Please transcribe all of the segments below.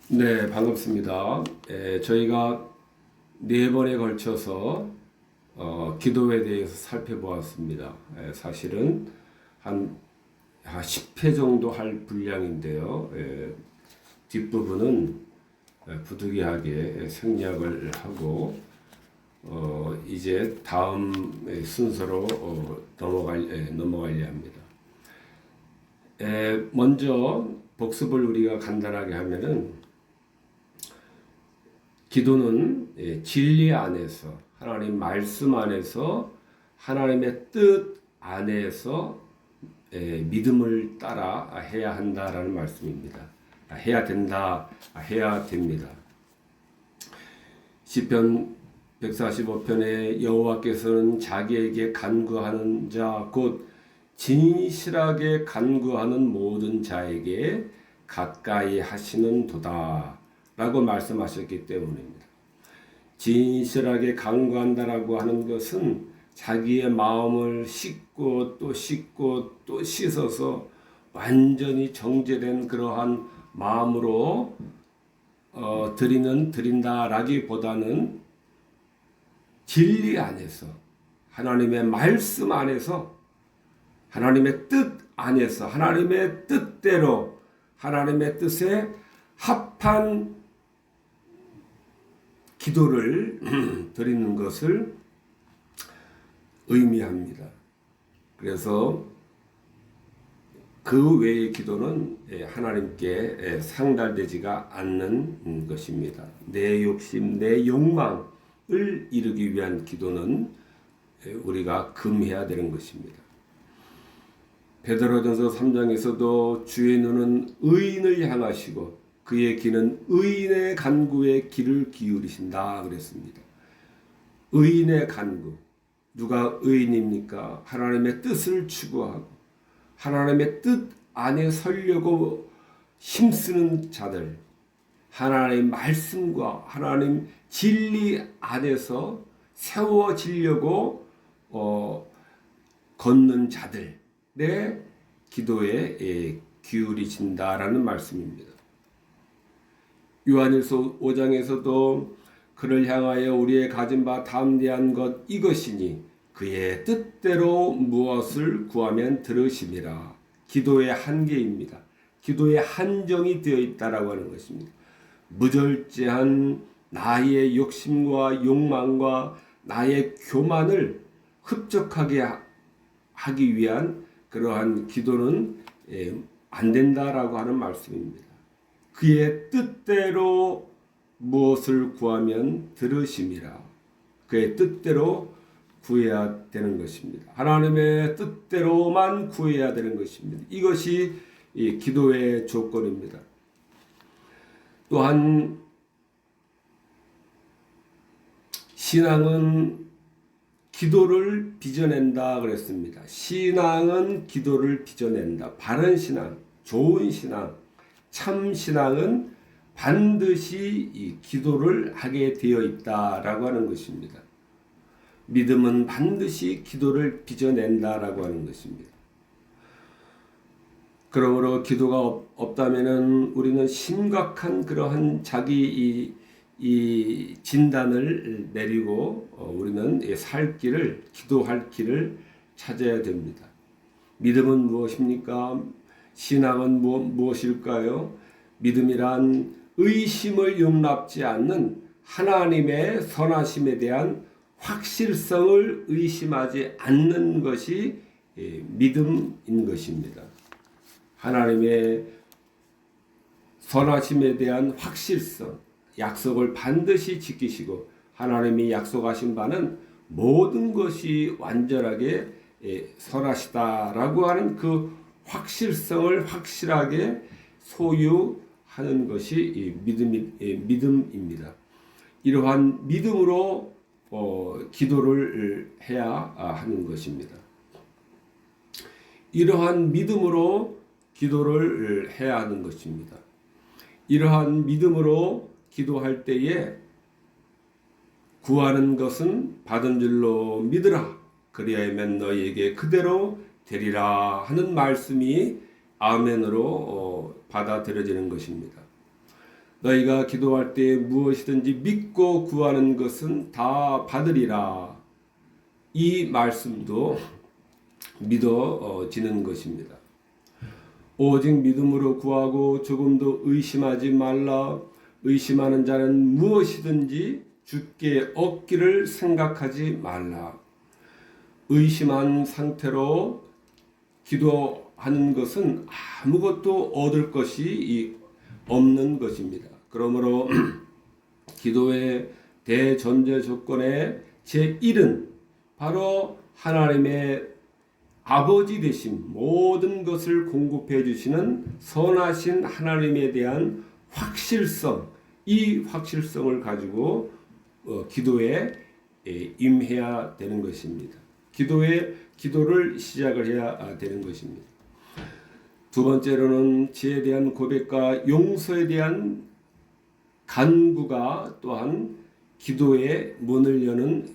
네, 반갑습니다. 저희가 네 번에 걸쳐서 기도에 대해서 살펴보았습니다. 사실은 한 10회 정도 할 분량인데요. 뒷부분은 부득이하게 생략을 하고 이제 다음 순서로 넘어가려 합니다. 먼저 복습을 우리가 간단하게 하면은 기도는 진리 안에서 하나님 말씀 안에서 하나님의 뜻 안에서 믿음을 따라 해야 한다라는 말씀입니다. 해야 된다, 해야 됩니다. 시편 145편에 여호와께서는 자기에게 간구하는 자 곧 진실하게 간구하는 모든 자에게 가까이 하시는 도다 라고 말씀하셨기 때문입니다. 진실하게 간구한다라고 하는 것은 자기의 마음을 씻고 또 씻고 또 씻어서 완전히 정제된 그러한 마음으로 드린다라기보다는 진리 안에서 하나님의 말씀 안에서 하나님의 뜻 안에서 하나님의 뜻대로 하나님의 뜻에 합한 기도를 드리는 것을 의미합니다. 그래서 그 외의 기도는 하나님께 상달되지가 않는 것입니다. 내 욕심, 내 욕망을 이루기 위한 기도는 우리가 금해야 되는 것입니다. 베드로전서 3장에서도 주의 눈은 의인을 향하시고 그의 귀는 의인의 간구에 귀를 기울이신다 그랬습니다. 의인의 간구. 누가 의인입니까? 하나님의 뜻을 추구하고 하나님의 뜻 안에 서려고 힘쓰는 자들. 하나님의 말씀과 하나님 진리 안에서 세워지려고 걷는 자들의 기도에 기울이신다라는 말씀입니다. 요한일서 5장에서도 그를 향하여 우리의 가진 바 담대한 것 이것이니 그의 뜻대로 무엇을 구하면 들으심이라. 기도의 한계입니다. 기도의 한정이 되어 있다라고 하는 것입니다. 무절제한 나의 욕심과 욕망과 나의 교만을 흡족하게 하기 위한 그러한 기도는 안 된다라고 하는 말씀입니다. 그의 뜻대로 무엇을 구하면 들으심이라. 그의 뜻대로 구해야 되는 것입니다. 하나님의 뜻대로만 구해야 되는 것입니다. 이것이 이 기도의 조건입니다. 또한 신앙은 기도를 빚어낸다 그랬습니다. 신앙은 기도를 빚어낸다. 바른 신앙, 좋은 신앙, 참 신앙은 반드시 이 기도를 하게 되어 있다라고 하는 것입니다. 믿음은 반드시 기도를 빚어낸다라고 하는 것입니다. 그러므로 기도가 없다면은 우리는 심각한 그러한 자기 이 진단을 내리고 우리는 살 길을 기도할 길을 찾아야 됩니다. 믿음은 무엇입니까? 신앙은 무엇일까요? 믿음이란 의심을 용납지 않는 하나님의 선하심에 대한 확실성을 의심하지 않는 것이 믿음인 것입니다. 하나님의 선하심에 대한 확실성, 약속을 반드시 지키시고 하나님이 약속하신 바는 모든 것이 완전하게 선하시다라고 하는 그 확실성을 확실하게 소유하는 것이 믿음입니다. 이러한 믿음으로 기도를 해야 하는 것입니다. 이러한 믿음으로 기도를 해야 하는 것입니다. 이러한 믿음으로 기도할 때에 구하는 것은 받은 줄로 믿으라. 그리하면 너희에게 그대로 되리라 하는 말씀이 아멘으로 받아들여지는 것입니다. 너희가 기도할 때 무엇이든지 믿고 구하는 것은 다 받으리라. 이 말씀도 믿어지는 것입니다. 오직 믿음으로 구하고 조금도 의심하지 말라. 의심하는 자는 무엇이든지 주께 얻기를 생각하지 말라. 의심한 상태로 기도하는 것은 아무것도 얻을 것이 없는 것입니다. 그러므로 기도의 대전제 조건의 제1은 바로 하나님의 아버지 되신 모든 것을 공급해 주시는 선하신 하나님에 대한 확실성, 이 확실성을 가지고 기도에 임해야 되는 것입니다. 기도를 시작을 해야 되는 것입니다. 두 번째로는 지혜에 대한 고백과 용서에 대한 간구가 또한 기도의 문을 여는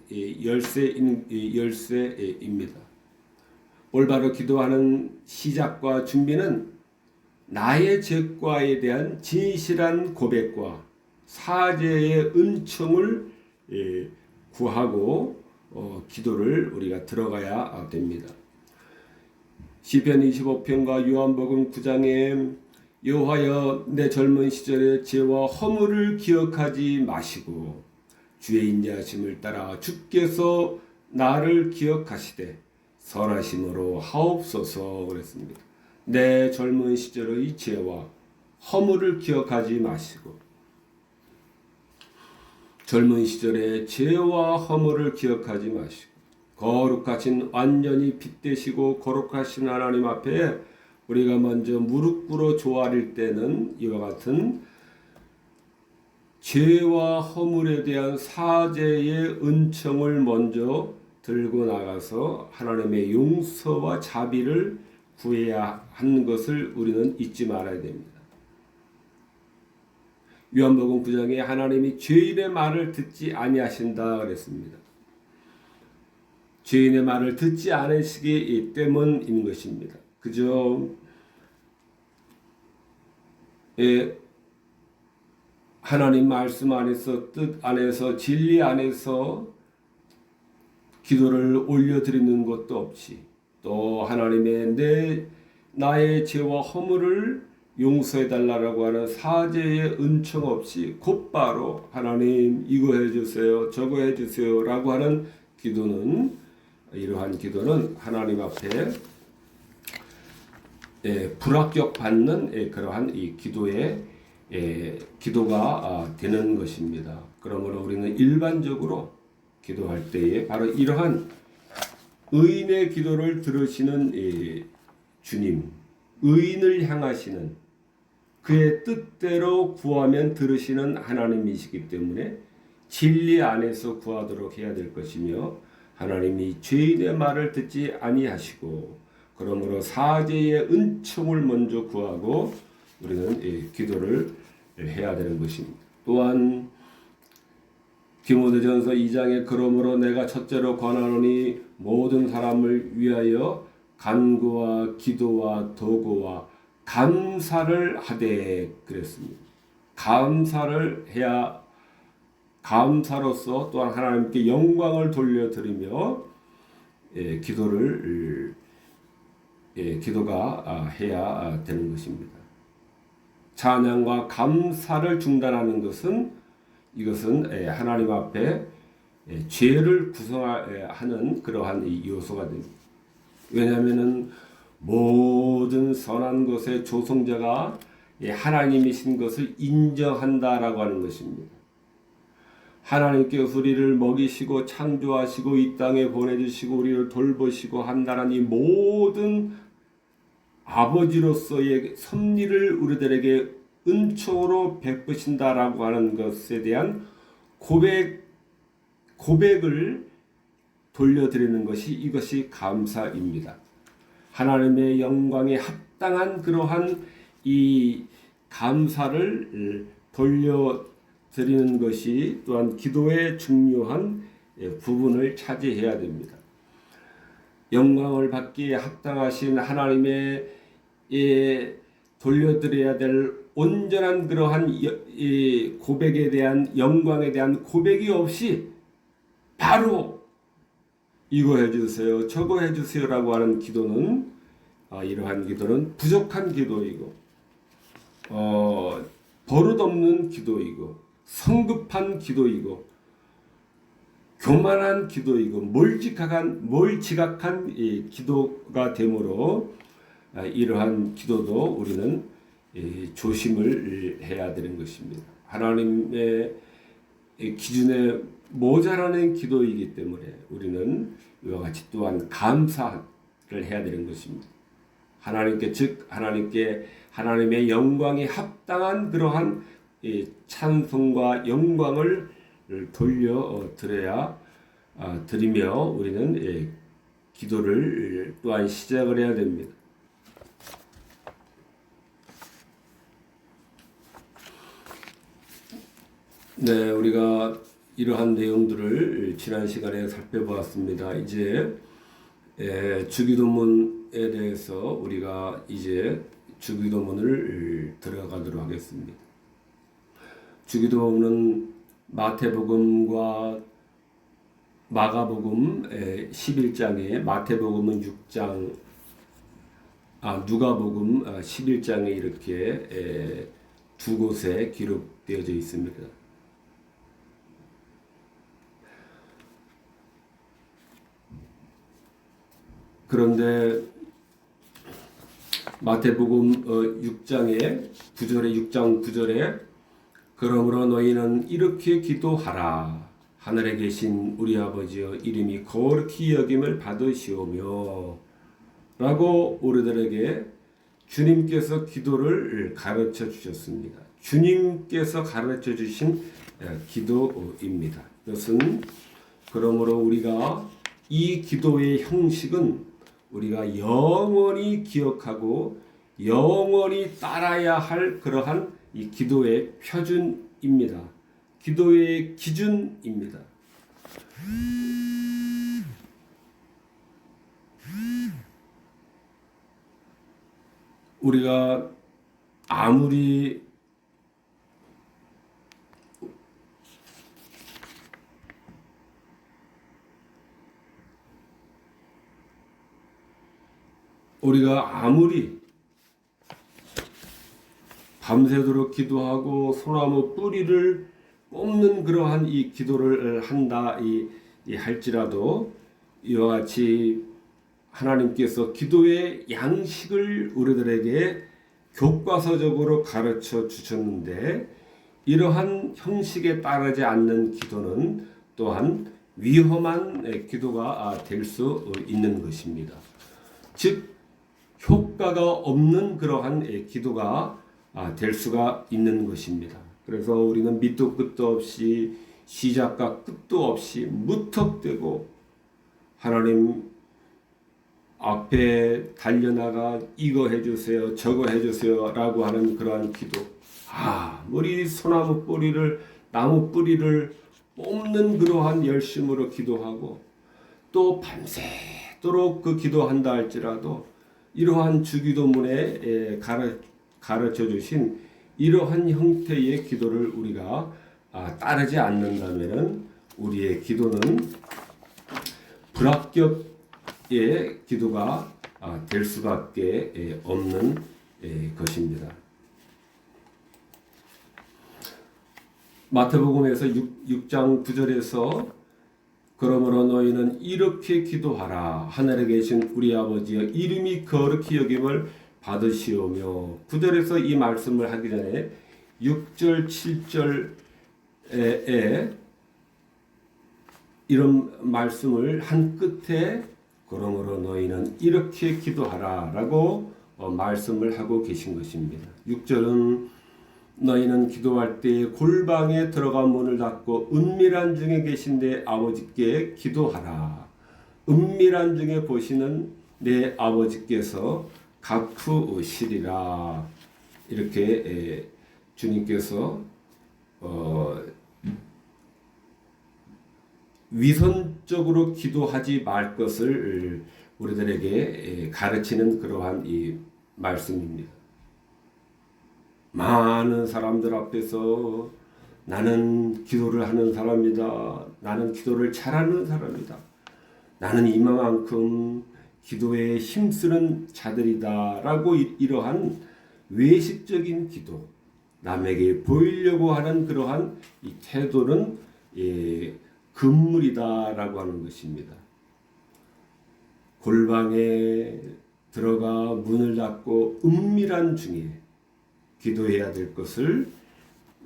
열쇠입니다. 올바로 기도하는 시작과 준비는 나의 죄과에 대한 진실한 고백과 사죄의 은총을 구하고 기도를 우리가 들어가야 됩니다. 시편 25편과 요한복음 9장에 여호와여 내 젊은 시절의 죄와 허물을 기억하지 마시고 주의 인자하심을 따라 주께서 나를 기억하시되 선하심으로 하옵소서 그랬습니다. 내 젊은 시절의 죄와 허물을 기억하지 마시고 젊은 시절의 죄와 허물을 기억하지 마시고 거룩하신 완전히 빛되시고 거룩하신 하나님 앞에 우리가 먼저 무릎 꿇어 조아릴 때는 이와 같은 죄와 허물에 대한 사죄의 은총을 먼저 들고 나가서 하나님의 용서와 자비를 구해야 하는 것을 우리는 잊지 말아야 됩니다. 요한복음 9장에 하나님이 죄인의 말을 듣지 아니하신다 그랬습니다. 죄인의 말을 듣지 않으시기 때문인 것입니다. 그저 하나님 말씀 안에서 뜻 안에서 진리 안에서 기도를 올려드리는 것도 없이 또 하나님의 나의 죄와 허물을 용서해달라고 하는 사죄의 은총 없이 곧바로 하나님 이거 해주세요 저거 해주세요 라고 하는 기도는 이러한 기도는 하나님 앞에 불합격받는 그러한 이 기도가 되는 것입니다. 그러므로 우리는 일반적으로 기도할 때에 바로 이러한 의인의 기도를 들으시는 주님, 의인을 향하시는 그의 뜻대로 구하면 들으시는 하나님이시기 때문에 진리 안에서 구하도록 해야 될 것이며 하나님이 죄인의 말을 듣지 아니하시고 그러므로 사죄의 은총을 먼저 구하고 우리는 기도를 해야 되는 것입니다. 또한 디모데전서 2장에 그러므로 내가 첫째로 권하노니 모든 사람을 위하여 간구와 기도와 도구와 감사를 하되 그랬습니다. 감사를 해야 감사로서 또한 하나님께 영광을 돌려드리며 기도가 해야 되는 것입니다. 찬양과 감사를 중단하는 것은 이것은 하나님 앞에 죄를 구성하는 그러한 요소가 됩니다. 왜냐하면은 모든 선한 것의 조성자가 하나님이신 것을 인정한다라고 하는 것입니다. 하나님께서 우리를 먹이시고 창조하시고 이 땅에 보내주시고 우리를 돌보시고 한다는 이 모든 아버지로서의 섭리를 우리들에게 은총으로 베푸신다라고 하는 것에 대한 고백을 돌려드리는 것이 이것이 감사입니다. 하나님의 영광에 합당한 그러한 이 감사를 돌려드리는 것이 또한 기도의 중요한 부분을 차지해야 됩니다. 영광을 받기에 합당하신 하나님의 돌려드려야 될 온전한 그러한 이 고백에 대한 영광에 대한 고백이 없이 바로 이거 해주세요, 저거 해주세요라고 하는 기도는 이러한 기도는 부족한 기도이고 버릇없는 기도이고 성급한 기도이고 교만한 기도이고 몰지각한 기도가 되므로 이러한 기도도 우리는 조심을 해야 되는 것입니다. 하나님의 기준에 모자라는 기도이기 때문에 우리는 이와 같이 또한 감사를 해야 되는 것입니다. 하나님께 즉 하나님의 영광이 합당한 그러한 찬송과 영광을 돌려 드리며 우리는 기도를 또한 시작을 해야 됩니다. 네, 우리가 이러한 내용들을 지난 시간에 살펴보았습니다. 이제 주기도문에 대해서 우리가 이제 주기도문을 들어가도록 하겠습니다. 주기도문은 마태복음과 마가복음 11장에 마태복음은 6장 누가복음 11장에 이렇게 두 곳에 기록되어져 있습니다. 그런데 마태복음 6장 9절에 그러므로 너희는 이렇게 기도하라. 하늘에 계신 우리 아버지여 이름이 거룩히 여김을 받으시오며 라고 우리들에게 주님께서 기도를 가르쳐 주셨습니다. 주님께서 가르쳐 주신 기도입니다. 이것은 그러므로 우리가 이 기도의 형식은 우리가 영원히 기억하고 영원히 따라야 할 그러한 이 기도의 표준입니다. 기도의 기준입니다. 우리가 아무리 밤새도록 기도하고 소나무 뿌리를 뽑는 그러한 이 기도를 한다 할지라도 이와 같이 하나님께서 기도의 양식을 우리들에게 교과서적으로 가르쳐 주셨는데 이러한 형식에 따르지 않는 기도는 또한 위험한 기도가 될 수 있는 것입니다. 즉 효과가 없는 그러한 기도가 될 수가 있는 것입니다. 그래서 우리는 밑도 끝도 없이 시작과 끝도 없이 무턱대고 하나님 앞에 달려나가 이거 해주세요 저거 해주세요 라고 하는 그러한 기도, 우리 소나무 뿌리를 나무 뿌리를 뽑는 그러한 열심으로 기도하고 또 밤새도록 그 기도한다 할지라도 이러한 주기도문에 가르쳐 주신 이러한 형태의 기도를 우리가 따르지 않는다면 우리의 기도는 불합격의 기도가 될 수밖에 없는 것입니다. 마태복음에서 6장 9절에서 그러므로 너희는 이렇게 기도하라. 하늘에 계신 우리 아버지여 이름이 거룩히 여김을 받으시오며 9절에서 이 말씀을 하기 전에 6절 7절에 이런 말씀을 한 끝에 그러므로 너희는 이렇게 기도하라 라고 말씀을 하고 계신 것입니다. 6절은 너희는 기도할 때 골방에 들어가 문을 닫고 은밀한 중에 계신 내 아버지께 기도하라. 은밀한 중에 보시는 내 아버지께서 갚으시리라. 이렇게 주님께서 위선적으로 기도하지 말 것을 우리들에게 가르치는 그러한 이 말씀입니다. 많은 사람들 앞에서 나는 기도를 하는 사람이다. 나는 기도를 잘하는 사람이다. 나는 이만큼 기도에 힘쓰는 자들이다. 라고 이러한 외식적인 기도, 남에게 보이려고 하는 그러한 이 태도는 금물이다. 라고 하는 것입니다. 골방에 들어가 문을 닫고 은밀한 중에 기도해야 될 것을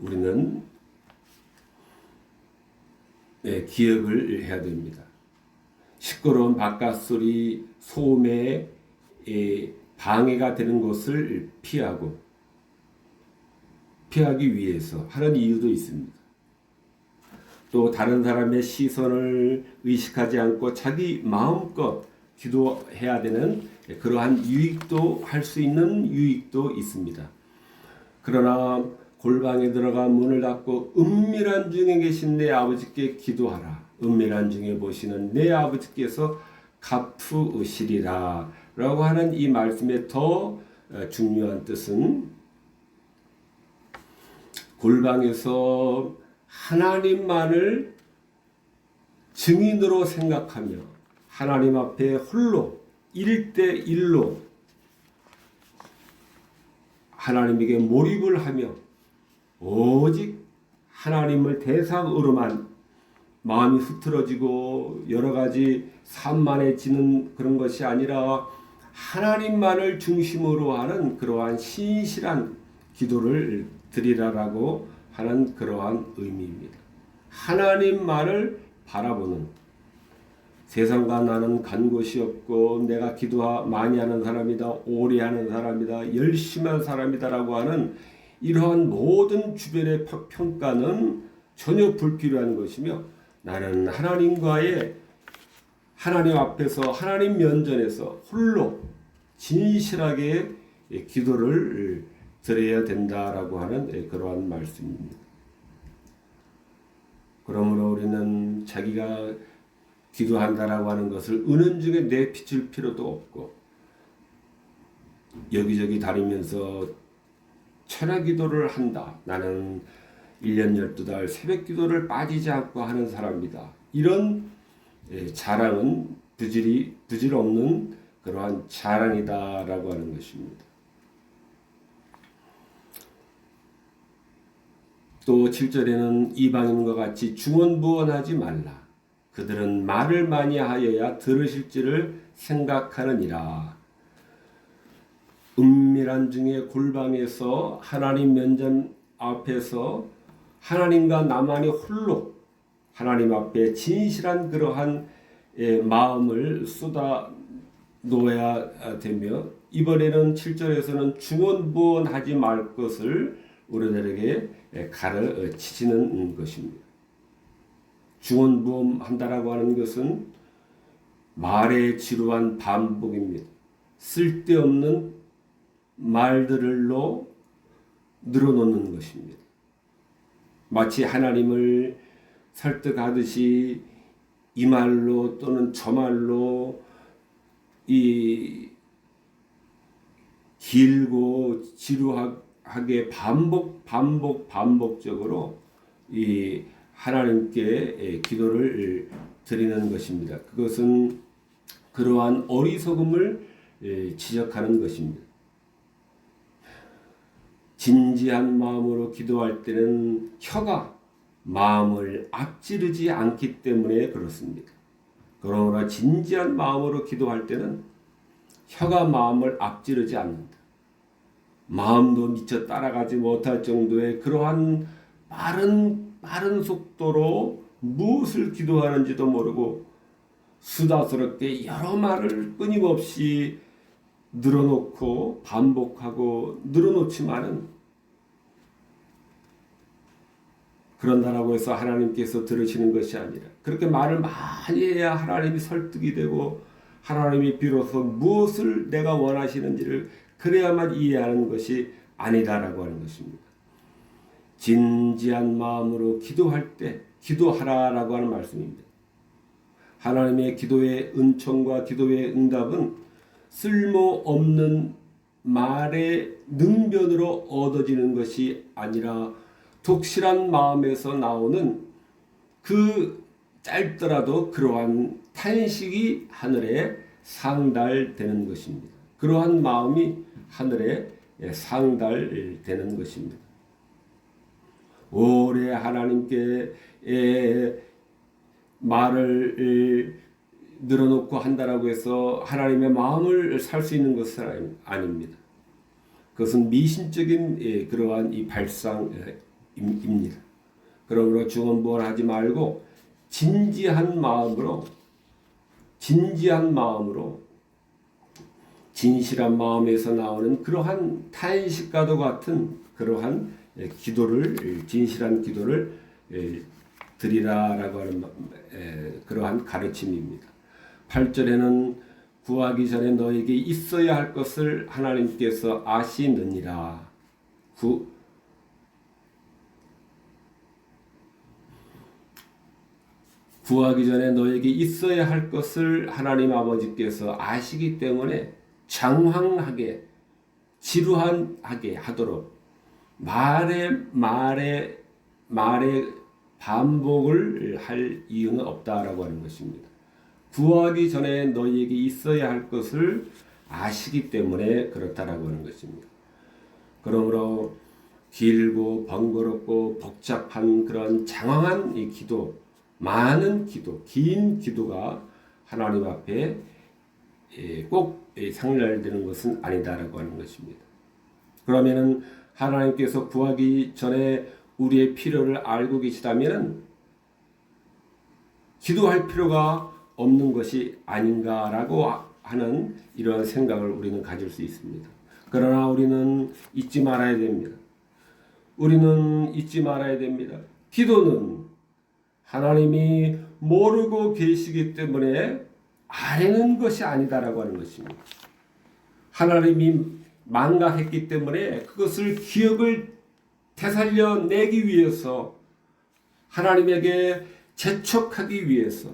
우리는 기억을 해야 됩니다. 시끄러운 바깥소리, 소음에 방해가 되는 것을 피하기 위해서 하는 이유도 있습니다. 또 다른 사람의 시선을 의식하지 않고 자기 마음껏 기도해야 되는 그러한 유익도 할 수 있는 유익도 있습니다. 그러나 골방에 들어가 문을 닫고 은밀한 중에 계신 내 아버지께 기도하라. 은밀한 중에 보시는 내 아버지께서 갚으시리라 라고 하는 이 말씀의 더 중요한 뜻은 골방에서 하나님만을 증인으로 생각하며 하나님 앞에 홀로 1대1로 하나님에게 몰입을 하며 오직 하나님을 대상으로만 마음이 흐트러지고 여러 가지 산만해지는 그런 것이 아니라 하나님만을 중심으로 하는 그러한 신실한 기도를 드리라라고 하는 그러한 의미입니다. 하나님만을 바라보는, 세상과 나는 간 곳이 없고 내가 기도 많이 하는 사람이다, 오래 하는 사람이다, 열심한 사람이다라고 하는 이러한 모든 주변의 평가는 전혀 불필요한 것이며, 나는 하나님 앞에서 하나님 면전에서 홀로 진실하게 기도를 드려야 된다라고 하는 그러한 말씀입니다. 그러므로 우리는 자기가 기도한다라고 하는 것을 은연중에 내비칠 필요도 없고, 여기저기 다니면서 철야 기도를 한다, 나는 1년 12달 새벽 기도를 빠지지 않고 하는 사람이다, 이런 자랑은 부질 없는 그러한 자랑이다라고 하는 것입니다. 또 7절에는 이방인과 같이 중언부언하지 말라. 그들은 말을 많이 하여야 들으실지를 생각하느니라. 은밀한 중에 골방에서 하나님 면전 앞에서 하나님과 나만이 홀로 하나님 앞에 진실한 그러한 마음을 쏟아 놓아야 되며, 이번에는 7절에서는 중언부언하지 말 것을 우리들에게 가르치시는 것입니다. 중언부언한다라고 하는 것은 말의 지루한 반복입니다. 쓸데없는 말들로 늘어놓는 것입니다. 마치 하나님을 설득하듯이 이 말로 또는 저 말로 이 길고 지루하게 반복적으로 이 하나님께 기도를 드리는 것입니다. 그것은 그러한 어리석음을 지적하는 것입니다. 진지한 마음으로 기도할 때는 혀가 마음을 앞지르지 않기 때문에 그렇습니다. 그러나 진지한 마음으로 기도할 때는 혀가 마음을 앞지르지 않는다. 마음도 미처 따라가지 못할 정도의 그러한 빠른 속도로 무엇을 기도하는지도 모르고 수다스럽게 여러 말을 끊임없이 늘어놓고 반복하고 늘어놓지만은, 그런다라고 해서 하나님께서 들으시는 것이 아니라 그렇게 말을 많이 해야 하나님이 설득이 되고 하나님이 비로소 무엇을 내가 원하시는지를 그래야만 이해하는 것이 아니다라고 하는 것입니다. 진지한 마음으로 기도할 때 기도하라라고 하는 말씀입니다. 하나님의 기도의 은총과 기도의 응답은 쓸모없는 말의 능변으로 얻어지는 것이 아니라 독실한 마음에서 나오는 그 짧더라도 그러한 탄식이 하늘에 상달되는 것입니다. 그러한 마음이 하늘에 상달되는 것입니다. 오래 하나님께 말을 늘어놓고 한다라고 해서 하나님의 마음을 살 수 있는 것은 아닙니다. 그것은 미신적인 그러한 이 발상입니다. 그러므로 중언부언하지 말고 진지한 마음으로 진실한 마음에서 나오는 그러한 탄식과도 같은 그러한 기도를 진실한 기도를 드리라라고 하는 그러한 가르침입니다. 8절에는 구하기 전에 너에게 있어야 할 것을 하나님께서 아시느니라. 구하기 전에 너에게 있어야 할 것을 하나님 아버지께서 아시기 때문에 장황하게 지루하게 하도록 말에 반복을 할 이유는 없다라고 하는 것입니다. 구하기 전에 너희에게 있어야 할 것을 아시기 때문에 그렇다라고 하는 것입니다. 그러므로 길고 번거롭고 복잡한 그런 장황한 이 기도, 많은 기도, 긴 기도가 하나님 앞에 꼭 상달되는 것은 아니다라고 하는 것입니다. 그러면은 하나님께서 구하기 전에 우리의 필요를 알고 계시다면은 기도할 필요가 없는 것이 아닌가라고 하는 이러한 생각을 우리는 가질 수 있습니다. 그러나 우리는 잊지 말아야 됩니다. 기도는 하나님이 모르고 계시기 때문에 아뢰는 것이 아니다라고 하는 것입니다. 하나님이 망각했기 때문에 그것을 기억을 되살려내기 위해서 하나님에게 재촉하기 위해서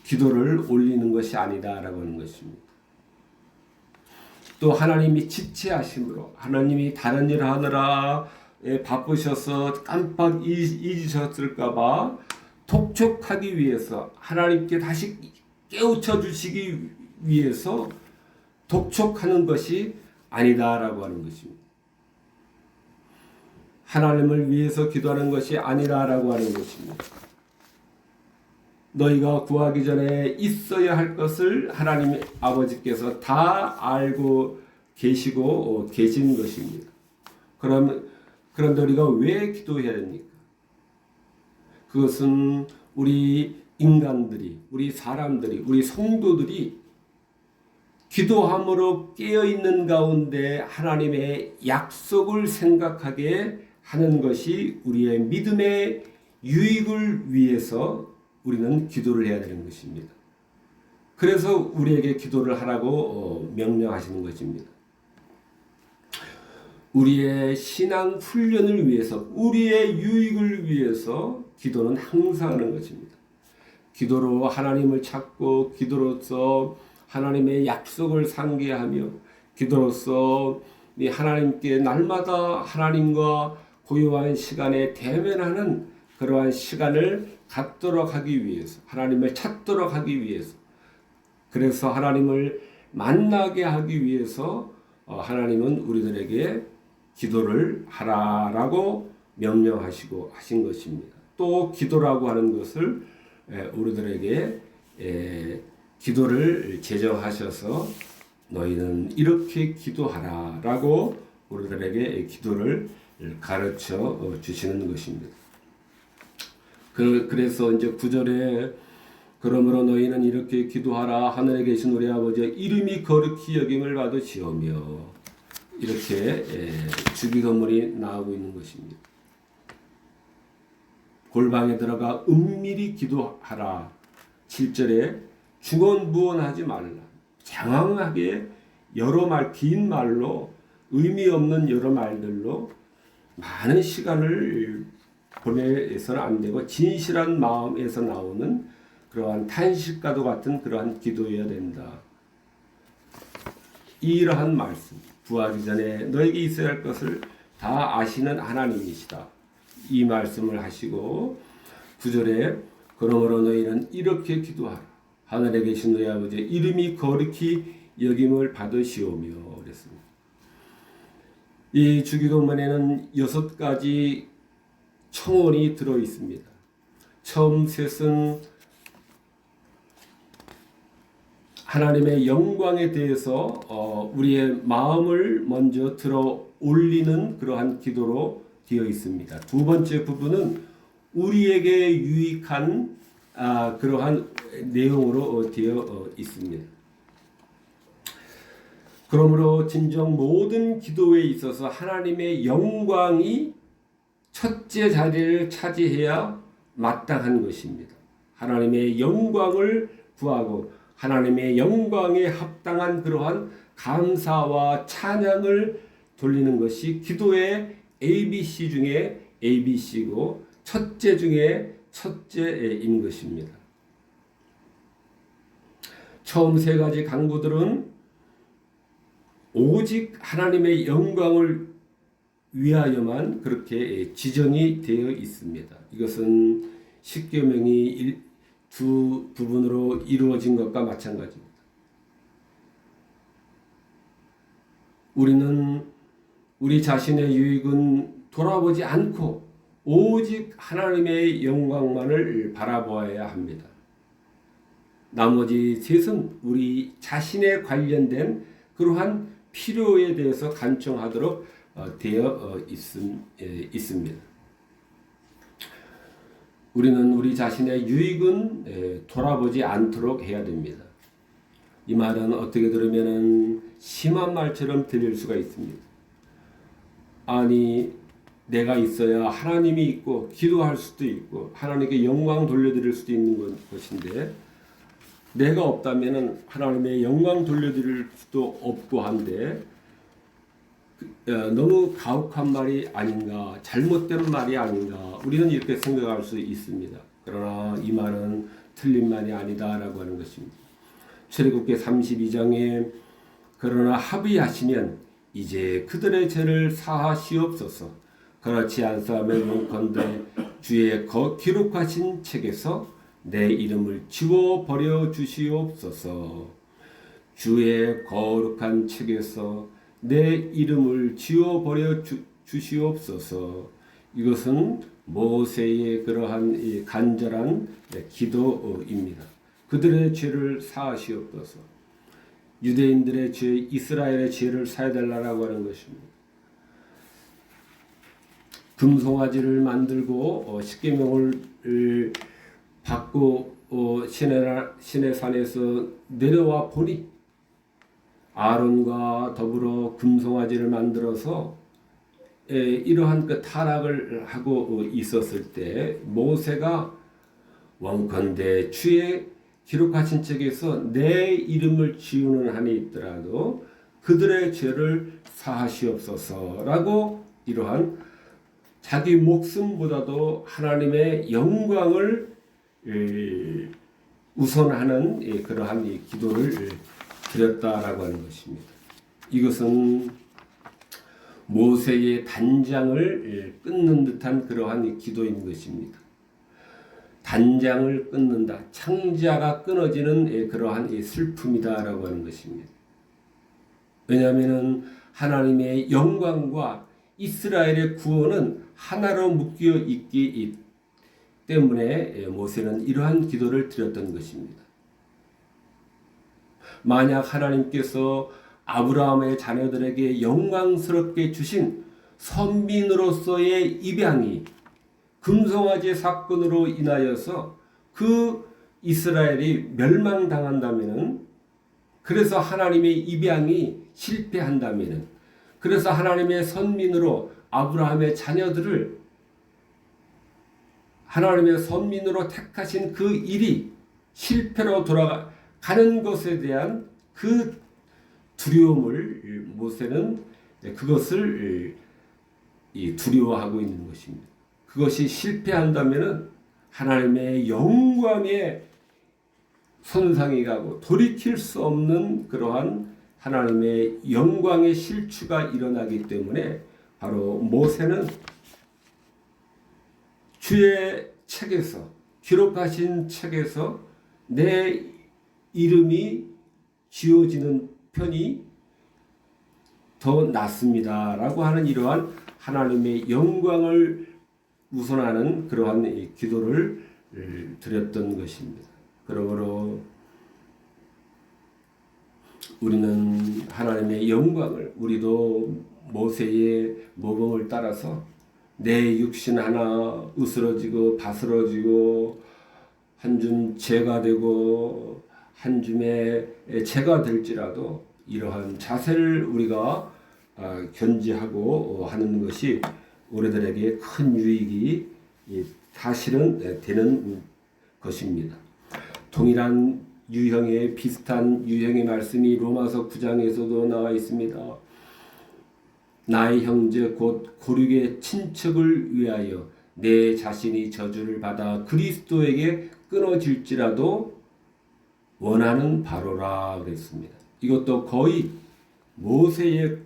기도를 올리는 것이 아니다라고 하는 것입니다. 또 하나님이 지체하심으로 하나님이 다른 일을 하느라 바쁘셔서 깜빡 잊으셨을까봐 독촉하기 위해서 하나님께 다시 깨우쳐 주시기 위해서 독촉하는 것이 아니다라고 하는 것입니다. 하나님을 위해서 기도하는 것이 아니라라고 하는 것입니다. 너희가 구하기 전에 있어야 할 것을 하나님 아버지께서 다 알고 계시고 계신 것입니다. 그런데 우리가 왜 기도해야 됩니까? 그것은 우리 인간들이, 우리 사람들이, 우리 성도들이 기도함으로 깨어있는 가운데 하나님의 약속을 생각하게 하는 것이 우리의 믿음의 유익을 위해서 우리는 기도를 해야 되는 것입니다. 그래서 우리에게 기도를 하라고 명령하시는 것입니다. 우리의 신앙 훈련을 위해서, 우리의 유익을 위해서 기도는 항상 하는 것입니다. 기도로 하나님을 찾고, 기도로서 하나님의 약속을 상기하며, 기도로서 하나님께 날마다 하나님과 고요한 시간에 대면하는 그러한 시간을 갖도록 하기 위해서, 하나님을 찾도록 하기 위해서, 그래서 하나님을 만나게 하기 위해서 하나님은 우리들에게 기도를 하라라고 명령하시고 하신 것입니다. 또 기도라고 하는 것을 우리들에게 기도를 제정하셔서 너희는 이렇게 기도하라라고 우리들에게 기도를 가르쳐 주시는 것입니다. 그래서 이제 9절에 그러므로 너희는 이렇게 기도하라. 하늘에 계신 우리 아버지의 이름이 거룩히 여김을 받으시오며, 이렇게 주기도문이 나오고 있는 것입니다. 골방에 들어가 은밀히 기도하라. 7절에 중언부언하지 말라. 장황하게 여러 말, 긴 말로, 의미 없는 여러 말들로 많은 시간을 보내서는 안 되고 진실한 마음에서 나오는 그러한 탄식과도 같은 그러한 기도여야 된다. 이러한 말씀, 구하기 전에 너에게 있어야 할 것을 다 아시는 하나님이시다. 이 말씀을 하시고 9절에 그러므로 너희는 이렇게 기도하라. 하늘에 계신 너희 아버지의 이름이 거룩히 여김을 받으시오며 그랬습니다. 이 주기도문에는 6가지 청원이 들어 있습니다. 처음 셋은 하나님의 영광에 대해서 우리의 마음을 먼저 들어 올리는 그러한 기도로 되어 있습니다. 두 번째 부분은 우리에게 유익한 그러한 내용으로 되어 있습니다. 그러므로 진정 모든 기도에 있어서 하나님의 영광이 첫째 자리를 차지해야 마땅한 것입니다. 하나님의 영광을 구하고 하나님의 영광에 합당한 그러한 감사와 찬양을 돌리는 것이 기도의 ABC 중에 ABC고 첫째 중에 첫째인 것입니다. 처음 3가지 강구들은 오직 하나님의 영광을 위하여만 그렇게 지정이 되어 있습니다. 이것은 십계명이 두 부분으로 이루어진 것과 마찬가지입니다. 우리는 우리 자신의 유익은 돌아보지 않고 오직 하나님의 영광만을 바라보아야 합니다. 나머지 셋은 우리 자신에 관련된 그러한 필요에 대해서 간청하도록 되어 있습니다. 우리는 우리 자신의 유익은 돌아보지 않도록 해야 됩니다. 이 말은 어떻게 들으면 심한 말처럼 들릴 수가 있습니다. 아니 내가 있어야 하나님이 있고 기도할 수도 있고 하나님께 영광 돌려드릴 수도 있는 것인데 내가 없다면 하나님의 영광 돌려드릴 수도 없고 한데 너무 가혹한 말이 아닌가, 잘못된 말이 아닌가, 우리는 이렇게 생각할 수 있습니다. 그러나 이 말은 틀린 말이 아니다라고 하는 것입니다. 출애굽기 32장에 그러나 합의하시면 이제 그들의 죄를 사하시옵소서. 그렇지 않사면 용컨대 주의 기록하신 책에서 내 이름을 지워버려 주시옵소서. 주의 거룩한 책에서 내 이름을 지워버려 주시옵소서. 이것은 모세의 그러한 간절한 기도입니다. 그들의 죄를 사하시옵소서. 유대인들의 죄, 이스라엘의 죄를 사해달라고 하는 것입니다. 금송아지를 만들고 십계명을 받고 시내산에서 내려와 보니 아론과 더불어 금송아지를 만들어서 이러한 그 타락을 하고 있었을 때 모세가 원컨대 주의 기록하신 책에서 내 이름을 지우는 한이 있더라도 그들의 죄를 사하시옵소서라고 이러한 자기 목숨보다도 하나님의 영광을 우선하는 그러한 기도를 드렸다라고 하는 것입니다. 이것은 모세의 단장을 끊는 듯한 그러한 기도인 것입니다. 단장을 끊는다. 창자가 끊어지는 그러한 슬픔이다라고 하는 것입니다. 왜냐하면 하나님의 영광과 이스라엘의 구원은 하나로 묶여 있기 때문에 모세는 이러한 기도를 드렸던 것입니다. 만약 하나님께서 아브라함의 자녀들에게 영광스럽게 주신 선민으로서의 입양이 금송아지 사건으로 인하여서 그 이스라엘이 멸망당한다면은, 그래서 하나님의 입양이 실패한다면은, 그래서 하나님의 선민으로 아브라함의 자녀들을 하나님의 선민으로 택하신 그 일이 실패로 돌아가는 것에 대한 그 두려움을 모세는 그것을 두려워하고 있는 것입니다. 그것이 실패한다면은 하나님의 영광에 손상이 가고 돌이킬 수 없는 그러한 하나님의 영광의 실추가 일어나기 때문에 바로 모세는 주의 책에서 기록하신 책에서 내 이름이 지어지는 편이 더 낫습니다라고 하는 이러한 하나님의 영광을 우선하는 그러한 기도를 드렸던 것입니다. 그러므로 우리는 하나님의 영광을 우리도 모세의 모범을 따라서 내 육신 하나 으스러지고 바스러지고 한 줌 죄가 되고 한 줌의 죄가 될지라도 이러한 자세를 우리가 견지하고 하는 것이 우리들에게 큰 유익이 사실은 되는 것입니다. 동일한 유형의 비슷한 유형의 말씀이 로마서 9장에서도 나와 있습니다. 나의 형제 곧 고륙의 친척을 위하여 내 자신이 저주를 받아 그리스도에게 끊어질지라도 원하는 바로라 그랬습니다. 이것도 거의 모세의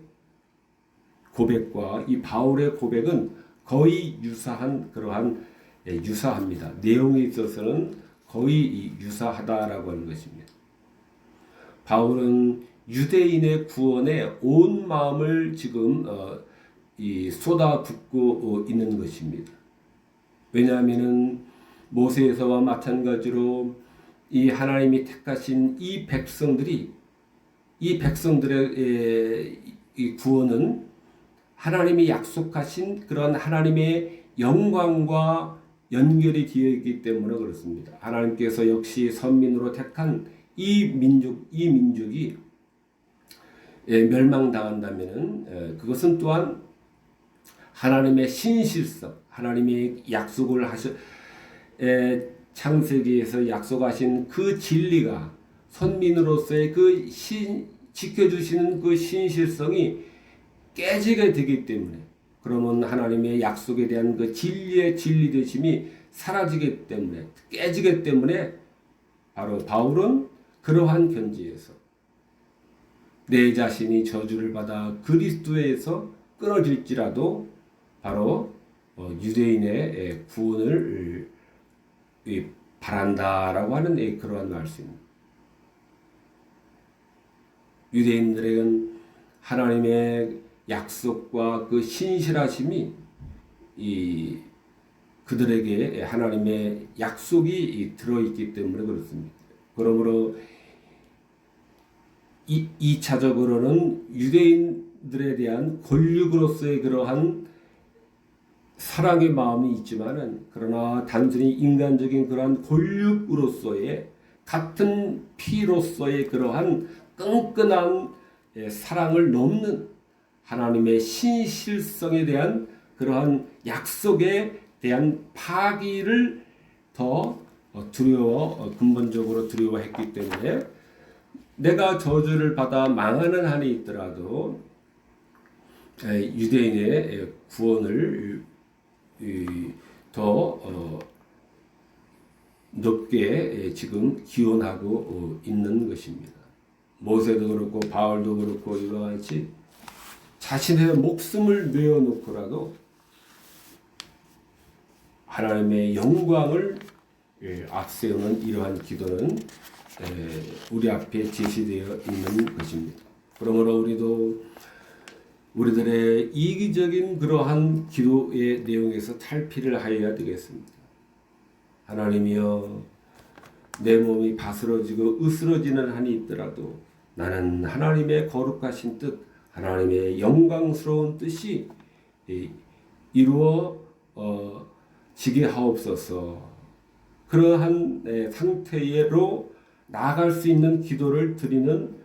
고백과 이 바울의 고백은 거의 유사한 그러한 유사합니다. 내용에 있어서는 거의 유사하다라고 하는 것입니다. 바울은 유대인의 구원에 온 마음을 지금 쏟아붓고 있는 것입니다. 왜냐하면은 모세에서와 마찬가지로 이 하나님이 택하신 이 백성들의 이 구원은 하나님이 약속하신 그런 하나님의 영광과 연결이 되어 있기 때문에 그렇습니다. 하나님께서 역시 선민으로 택한 이 민족이 멸망당한다면은 그것은 또한 하나님의 신실성, 하나님의 약속을 창세기에서 약속하신 그 진리가 선민으로서의 지켜주시는 그 신실성이 깨지게 되기 때문에, 그러면 하나님의 약속에 대한 그 진리의 진리되심이 사라지기 때문에, 깨지기 때문에 바로 바울은 그러한 견지에서 내 자신이 저주를 받아 그리스도에서 끊어질지라도 바로 유대인의 구원을 바란다라고 하는 그러한 말씀입니다. 유대인들에게는 하나님의 약속과 그 신실하심이 그들에게 하나님의 약속이 들어있기 때문에 그렇습니다. 그러므로 2차적으로는 유대인들에 대한 권력으로서의 그러한 사랑의 마음이 있지만은, 그러나 단순히 인간적인 그러한 권력으로서의 같은 피로서의 그러한 끈끈한 사랑을 넘는 하나님의 신실성에 대한 그러한 약속에 대한 파기를 더 근본적으로 두려워했기 때문에 내가 저주를 받아 망하는 한이 있더라도 유대인의 구원을 더 높게 지금 기원하고 있는 것입니다. 모세도 그렇고 바울도 그렇고 이와 같이 자신의 목숨을 내어놓고라도 하나님의 영광을 앞세우는 이러한 기도는 우리 앞에 제시되어 있는 것입니다. 그러므로 우리도 우리들의 이기적인 그러한 기도의 내용에서 탈피를 하여야 되겠습니다. 하나님이여, 내 몸이 바스러지고 으스러지는 한이 있더라도 나는 하나님의 거룩하신 뜻, 하나님의 영광스러운 뜻이 이루어지게 하옵소서. 그러한 상태로 나아갈 수 있는 기도를 드리는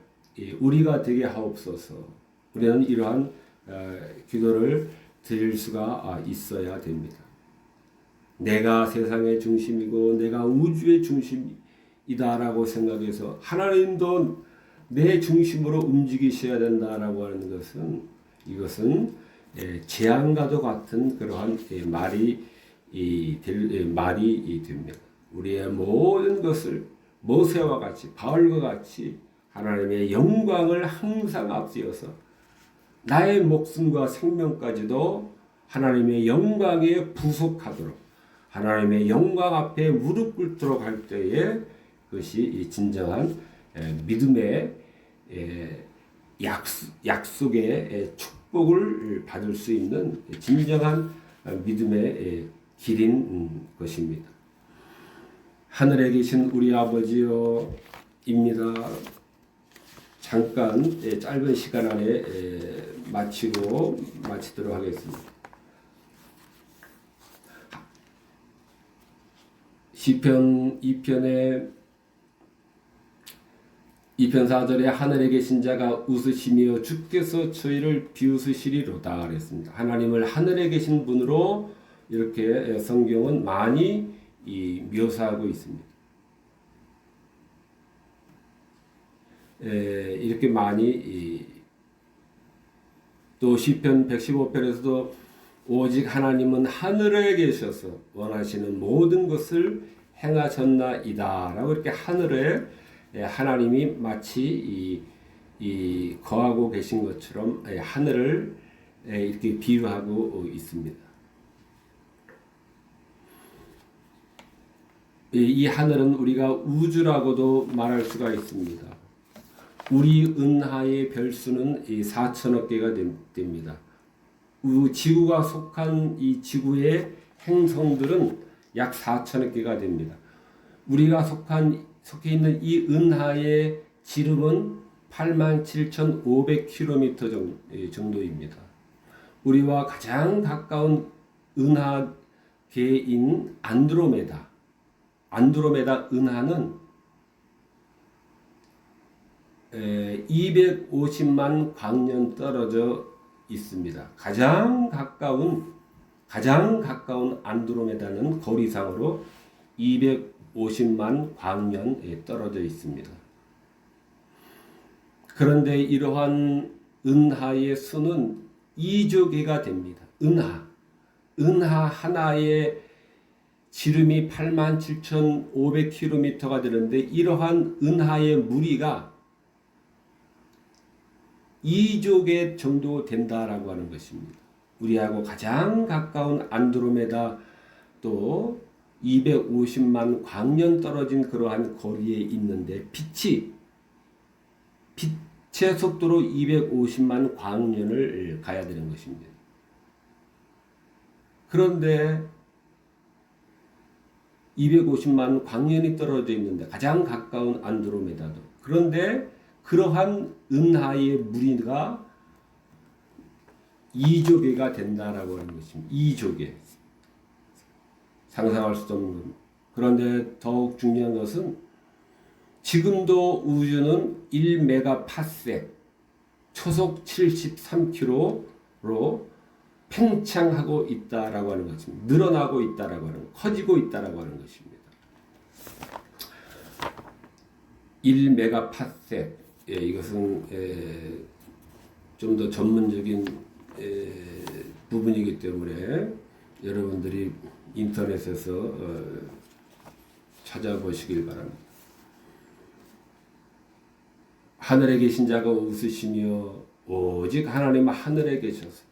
우리가 되게 하옵소서. 우리는 이러한 기도를 드릴 수가 있어야 됩니다. 내가 세상의 중심이고 내가 우주의 중심이다라고 생각해서 하나님도 내 중심으로 움직이셔야 된다라고 하는 것은, 이것은 재앙과도 같은 그러한 말이 됩니다. 우리의 모든 것을 모세와 같이, 바울과 같이 하나님의 영광을 항상 앞세워서 나의 목숨과 생명까지도 하나님의 영광에 부속하도록 하나님의 영광 앞에 무릎 꿇도록 할 때에 그것이 진정한 믿음의 약속의 축복을 받을 수 있는 진정한 믿음의 길인 것입니다. 하늘에 계신 우리 아버지여 입니다. 잠깐 짧은 시간 안에 마치도록 하겠습니다. 시편 2편에 2편 4절에 하늘에 계신 자가 웃으시며 주께서 저희를 비웃으시리로다 그랬습니다. 하나님을 하늘에 계신 분으로 이렇게 성경은 많이 묘사하고 있습니다. 이렇게 많이 또 시편 115편에서도 오직 하나님은 하늘에 계셔서 원하시는 모든 것을 행하셨나이다 라고 이렇게 하늘에 하나님이 마치 거하고 계신 것처럼 하늘을 이렇게 비유하고 있습니다. 이 하늘은 우리가 우주라고도 말할 수가 있습니다. 우리 은하의 별수는 4천억 개가 됩니다. 지구가 속한 이 지구의 행성들은 약 4천억 개가 됩니다. 우리가 속해 있는 이 은하의 지름은 87,500km 정도입니다. 우리와 가장 가까운 은하계인 안드로메다 은하는 250만 광년 떨어져 있습니다. 가장 가까운 안드로메다는 거리상으로 250만 광년에 떨어져 있습니다. 그런데 이러한 은하의 수는 2조 개가 됩니다. 은하 하나의 지름이 87,500km가 되는데 이러한 은하의 무리가 2조 개 정도 된다라고 하는 것입니다. 우리하고 가장 가까운 안드로메다 또 250만 광년 떨어진 그러한 거리에 있는데 빛의 속도로 250만 광년을 가야 되는 것입니다. 그런데 250만 광년이 떨어져 있는데 가장 가까운 안드로메다도 그런데 그러한 은하의 무리가 2조 개가 된다라고 하는 것입니다. 2조 개. 상상할 수도 없는 겁니다. 그런데 더욱 중요한 것은 지금도 우주는 1메가파섹 초속 73km로 팽창하고 있다라고 하는 것입니다. 늘어나고 있다라고 하는 커지고 있다라고 하는 것입니다. 1메가파섹 이것은 좀 더 전문적인 부분이기 때문에 여러분들이 인터넷에서 찾아보시길 바랍니다. 하늘에 계신 자가 웃으시며 오직 하나님 하늘에 계셔서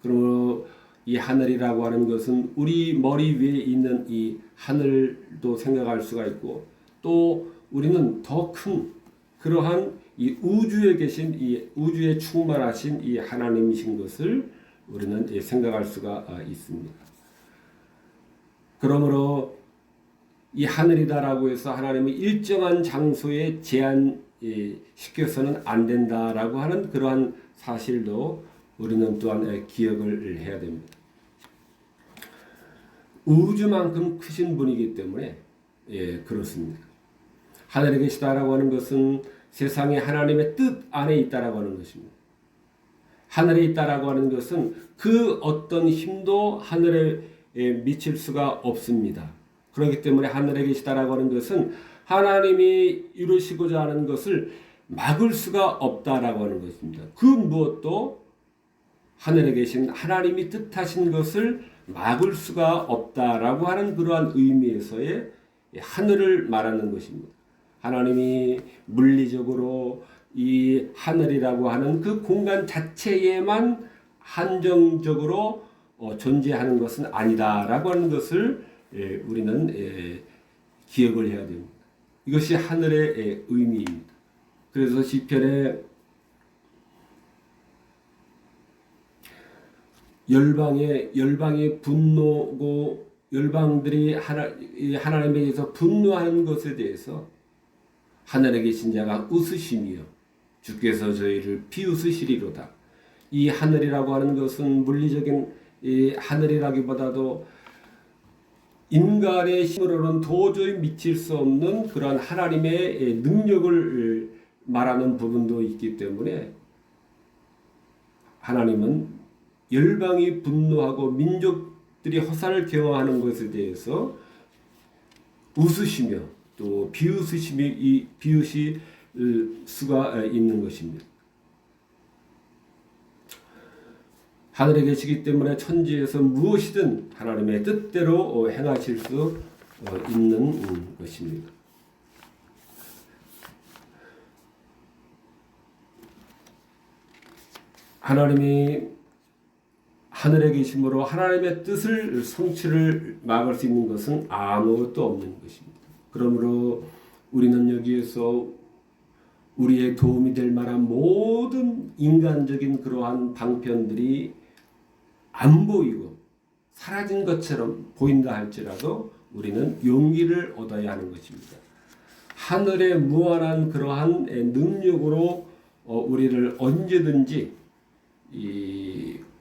그러므로 이 하늘이라고 하는 것은 우리 머리 위에 있는 이 하늘도 생각할 수가 있고 또 우리는 더 큰 그러한 이 우주에 계신 이 우주에 충만하신 이 하나님이신 것을 우리는 생각할 수가 있습니다. 그러므로 이 하늘이다라고 해서 하나님은 일정한 장소에 제한시켜서는 안 된다라고 하는 그러한 사실도 우리는 또한 기억을 해야 됩니다. 우주만큼 크신 분이기 때문에 그렇습니다. 하늘에 계시다라고 하는 것은 세상에 하나님의 뜻 안에 있다라고 하는 것입니다. 하늘에 있다라고 하는 것은 그 어떤 힘도 하늘에 미칠 수가 없습니다. 그렇기 때문에 하늘에 계시다라고 하는 것은 하나님이 이루시고자 하는 것을 막을 수가 없다라고 하는 것입니다. 그 무엇도 하늘에 계신 하나님이 뜻하신 것을 막을 수가 없다라고 하는 그러한 의미에서의 하늘을 말하는 것입니다. 하나님이 물리적으로 이 하늘이라고 하는 그 공간 자체에만 한정적으로 존재하는 것은 아니다라고 하는 것을 우리는 기억을 해야 됩니다. 이것이 하늘의 의미입니다. 그래서 시편에 열방의 분노고 열방들이 하나님에 대해서 분노하는 것에 대해서 하늘에 계신 자가 웃으시며 주께서 저희를 비웃으시리로다. 이 하늘이라고 하는 것은 물리적인 이 하늘이라기보다도 인간의 힘으로는 도저히 미칠 수 없는 그러한 하나님의 능력을 말하는 부분도 있기 때문에 하나님은 열방이 분노하고 민족들이 허사를 경험하는 것에 대해서 웃으시며 또 비웃을 수가 있는 것입니다. 하늘에 계시기 때문에 천지에서 무엇이든 하나님의 뜻대로 행하실 수 있는 것입니다. 하나님이 하늘에 계심으로 하나님의 뜻을 성취를 막을 수 있는 것은 아무것도 없는 것입니다. 그러므로 우리는 여기에서 우리의 도움이 될 만한 모든 인간적인 그러한 방편들이 안 보이고 사라진 것처럼 보인다 할지라도 우리는 용기를 얻어야 하는 것입니다. 하늘의 무한한 그러한 능력으로 우리를 언제든지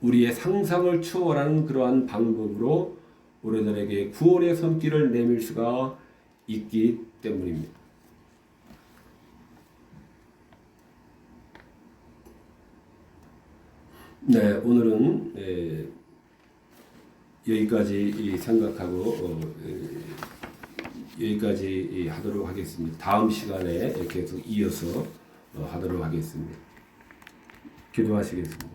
우리의 상상을 초월하는 그러한 방법으로 우리들에게 구원의 손길을 내밀 수가 있기 때문입니다. 네, 오늘은 여기까지 생각하고 여기까지 하도록 하겠습니다. 다음 시간에 계속 이어서 하도록 하겠습니다. 기도하시겠습니다.